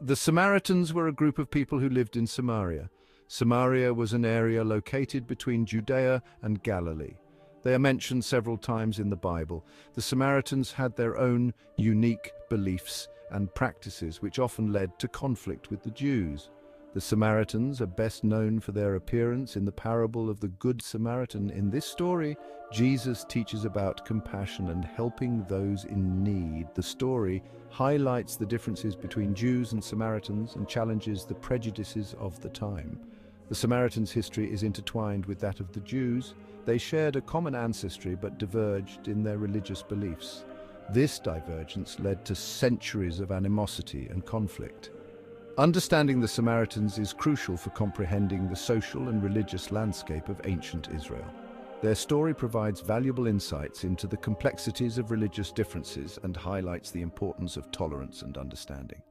The Samaritans were a group of people who lived in Samaria. Samaria was an area located between Judea and Galilee. They are mentioned several times in the Bible. The Samaritans had their own unique beliefs and practices, which often led to conflict with the Jews. The Samaritans are best known for their appearance in the parable of the Good Samaritan. In this story, Jesus teaches about compassion and helping those in need. The story highlights the differences between Jews and Samaritans and challenges the prejudices of the time. The Samaritans' history is intertwined with that of the Jews. They shared a common ancestry but diverged in their religious beliefs. This divergence led to centuries of animosity and conflict. Understanding the Samaritans is crucial for comprehending the social and religious landscape of ancient Israel. Their story provides valuable insights into the complexities of religious differences and highlights the importance of tolerance and understanding.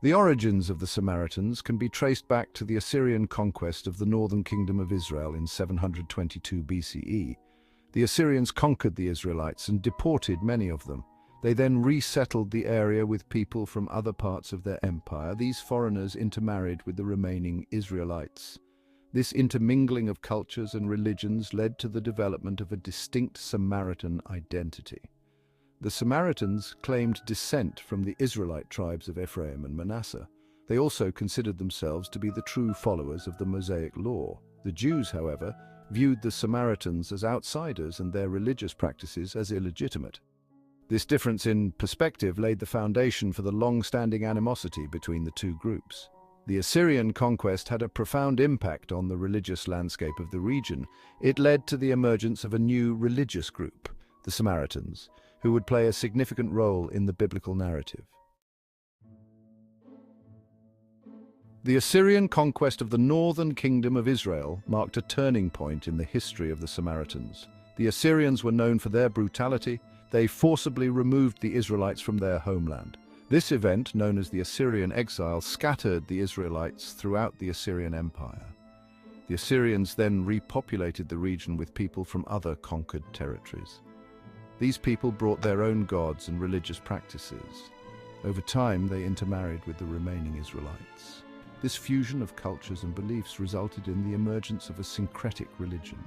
The origins of the Samaritans can be traced back to the Assyrian conquest of the northern kingdom of Israel in 722 BCE. The Assyrians conquered the Israelites and deported many of them. They then resettled the area with people from other parts of their empire. These foreigners intermarried with the remaining Israelites. This intermingling of cultures and religions led to the development of a distinct Samaritan identity. The Samaritans claimed descent from the Israelite tribes of Ephraim and Manasseh. They also considered themselves to be the true followers of the Mosaic law. The Jews, however, viewed the Samaritans as outsiders and their religious practices as illegitimate. This difference in perspective laid the foundation for the long-standing animosity between the two groups. The Assyrian conquest had a profound impact on the religious landscape of the region. It led to the emergence of a new religious group, the Samaritans, who would play a significant role in the biblical narrative. The Assyrian conquest of the northern kingdom of Israel marked a turning point in the history of the Samaritans. The Assyrians were known for their brutality. They forcibly removed the Israelites from their homeland. This event, known as the Assyrian exile, scattered the Israelites throughout the Assyrian Empire. The Assyrians then repopulated the region with people from other conquered territories. These people brought their own gods and religious practices. Over time, they intermarried with the remaining Israelites. This fusion of cultures and beliefs resulted in the emergence of a syncretic religion.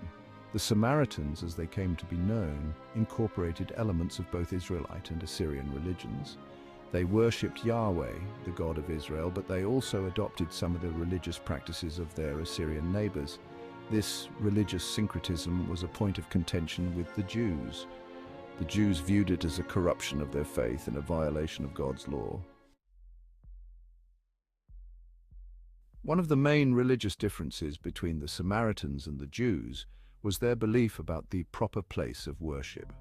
The Samaritans, as they came to be known, incorporated elements of both Israelite and Assyrian religions. They worshipped Yahweh, the God of Israel, but they also adopted some of the religious practices of their Assyrian neighbors. This religious syncretism was a point of contention with the Jews. The Jews viewed it as a corruption of their faith and a violation of God's law. One of the main religious differences between the Samaritans and the Jews was their belief about the proper place of worship.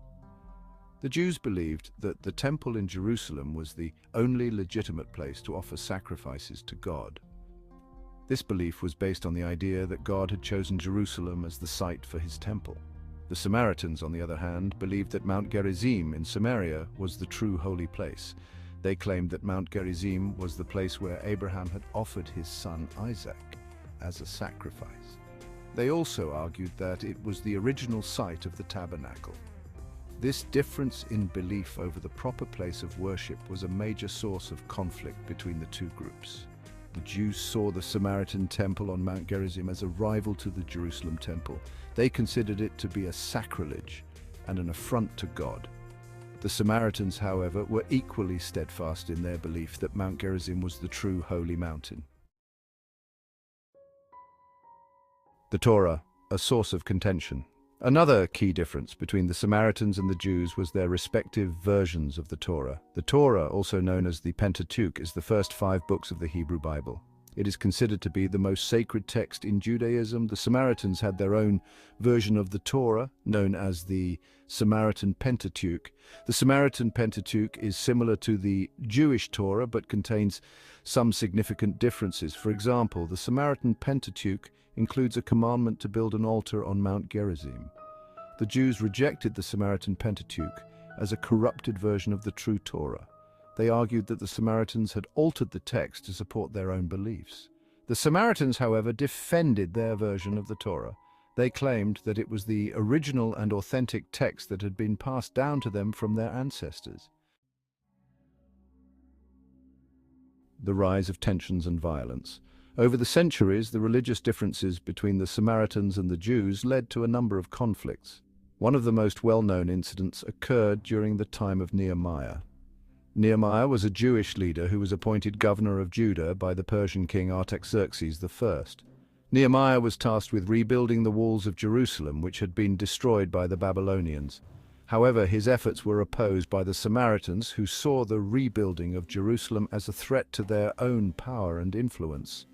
The Jews believed that the temple in Jerusalem was the only legitimate place to offer sacrifices to God. This belief was based on the idea that God had chosen Jerusalem as the site for his temple. The Samaritans, on the other hand, believed that Mount Gerizim in Samaria was the true holy place. They claimed that Mount Gerizim was the place where Abraham had offered his son Isaac as a sacrifice. They also argued that it was the original site of the tabernacle. This difference in belief over the proper place of worship was a major source of conflict between the two groups. The Jews saw the Samaritan temple on Mount Gerizim as a rival to the Jerusalem temple. They considered it to be a sacrilege and an affront to God. The Samaritans, however, were equally steadfast in their belief that Mount Gerizim was the true holy mountain. The Torah, a source of contention. Another key difference between the Samaritans and the Jews was their respective versions of the Torah. The Torah, also known as the Pentateuch, is the first 5 books of the Hebrew Bible. It is considered to be the most sacred text in Judaism. The Samaritans had their own version of the Torah, known as the Samaritan Pentateuch. The Samaritan Pentateuch is similar to the Jewish Torah, but contains some significant differences. For example, the Samaritan Pentateuch includes a commandment to build an altar on Mount Gerizim. The Jews rejected the Samaritan Pentateuch as a corrupted version of the true Torah. They argued that the Samaritans had altered the text to support their own beliefs. The Samaritans, however, defended their version of the Torah. They claimed that it was the original and authentic text that had been passed down to them from their ancestors. the rise of tensions and violence. Over the centuries, the religious differences between the Samaritans and the Jews led to a number of conflicts. One of the most well-known incidents occurred during the time of Nehemiah. Nehemiah was a Jewish leader who was appointed governor of Judah by the Persian king Artaxerxes I. Nehemiah was tasked with rebuilding the walls of Jerusalem, which had been destroyed by the Babylonians. However, his efforts were opposed by the Samaritans, who saw the rebuilding of Jerusalem as a threat to their own power and influence.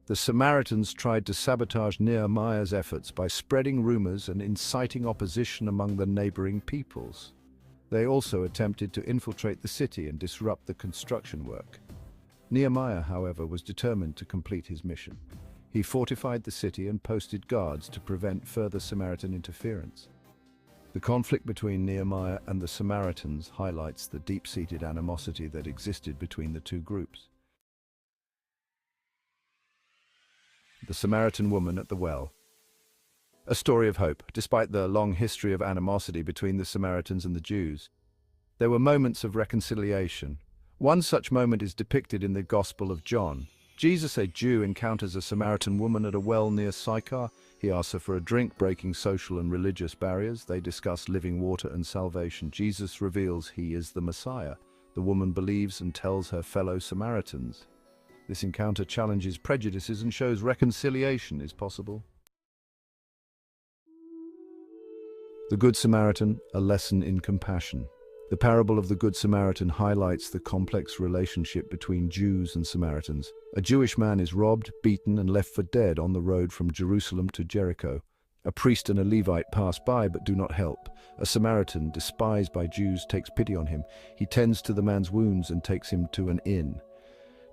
The Samaritans tried to sabotage Nehemiah's efforts by spreading rumors and inciting opposition among the neighboring peoples. They also attempted to infiltrate the city and disrupt the construction work. Nehemiah, however, was determined to complete his mission. He fortified the city and posted guards to prevent further Samaritan interference. The conflict between Nehemiah and the Samaritans highlights the deep-seated animosity that existed between the two groups. The Samaritan woman at the well. A story of hope, despite the long history of animosity between the Samaritans and the Jews. There were moments of reconciliation. One such moment is depicted in the Gospel of John. Jesus, a Jew, encounters a Samaritan woman at a well near Sychar. He asks her for a drink, breaking social and religious barriers. They discuss living water and salvation. Jesus reveals he is the Messiah. The woman believes and tells her fellow Samaritans. This encounter challenges prejudices and shows reconciliation is possible. The Good Samaritan, a lesson in compassion. The parable of the Good Samaritan highlights the complex relationship between Jews and Samaritans. A Jewish man is robbed, beaten, and left for dead on the road from Jerusalem to Jericho. A priest and a Levite pass by but do not help. A Samaritan, despised by Jews, takes pity on him. He tends to the man's wounds and takes him to an inn.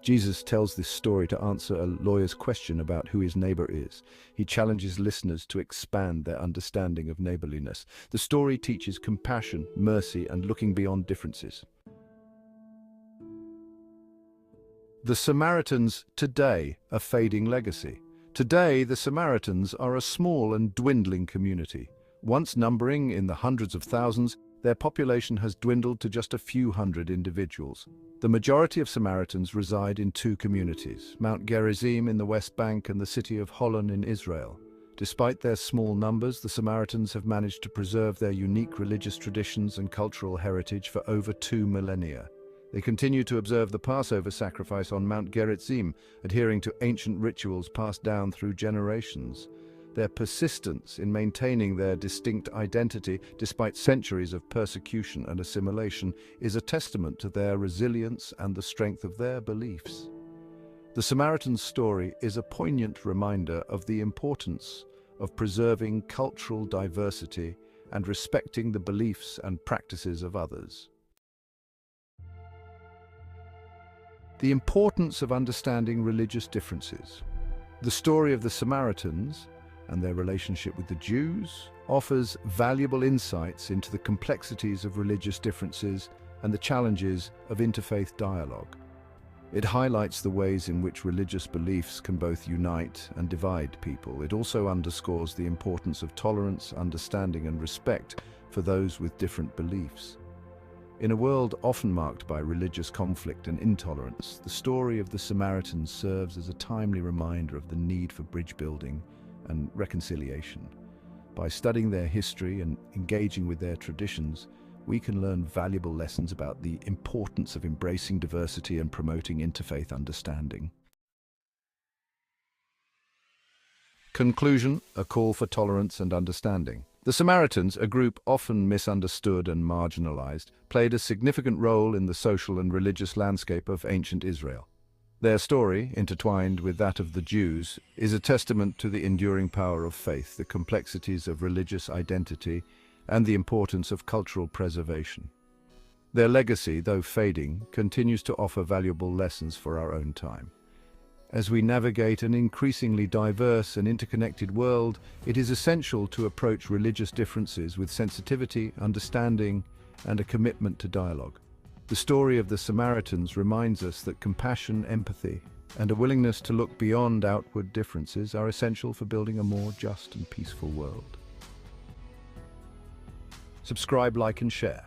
Jesus tells this story to answer a lawyer's question about who his neighbor is. He challenges listeners to expand their understanding of neighborliness. The story teaches compassion, mercy, and looking beyond differences. The Samaritans today, a fading legacy. Today, the Samaritans are a small and dwindling community. Once numbering in the hundreds of thousands, their population has dwindled to just a few hundred individuals. The majority of Samaritans reside in two communities, Mount Gerizim in the West Bank and the city of Holon in Israel. Despite their small numbers, the Samaritans have managed to preserve their unique religious traditions and cultural heritage for over 2 millennia. They continue to observe the Passover sacrifice on Mount Gerizim, adhering to ancient rituals passed down through generations. Their persistence in maintaining their distinct identity, despite centuries of persecution and assimilation, is a testament to their resilience and the strength of their beliefs. The Samaritan's story is a poignant reminder of the importance of preserving cultural diversity and respecting the beliefs and practices of others. The importance of understanding religious differences. The story of the Samaritans and their relationship with the Jews offers valuable insights into the complexities of religious differences and the challenges of interfaith dialogue. It highlights the ways in which religious beliefs can both unite and divide people. It also underscores the importance of tolerance, understanding, and respect for those with different beliefs. In a world often marked by religious conflict and intolerance, the story of the Samaritans serves as a timely reminder of the need for bridge building and reconciliation. By studying their history and engaging with their traditions, we can learn valuable lessons about the importance of embracing diversity and promoting interfaith understanding. Conclusion: a call for tolerance and understanding. The Samaritans, a group often misunderstood and marginalized, played a significant role in the social and religious landscape of ancient Israel. Their story, intertwined with that of the Jews, is a testament to the enduring power of faith, the complexities of religious identity, and the importance of cultural preservation. Their legacy, though fading, continues to offer valuable lessons for our own time. As we navigate an increasingly diverse and interconnected world, it is essential to approach religious differences with sensitivity, understanding, and a commitment to dialogue. The story of the Samaritans reminds us that compassion, empathy, and a willingness to look beyond outward differences are essential for building a more just and peaceful world. Subscribe, like, and share.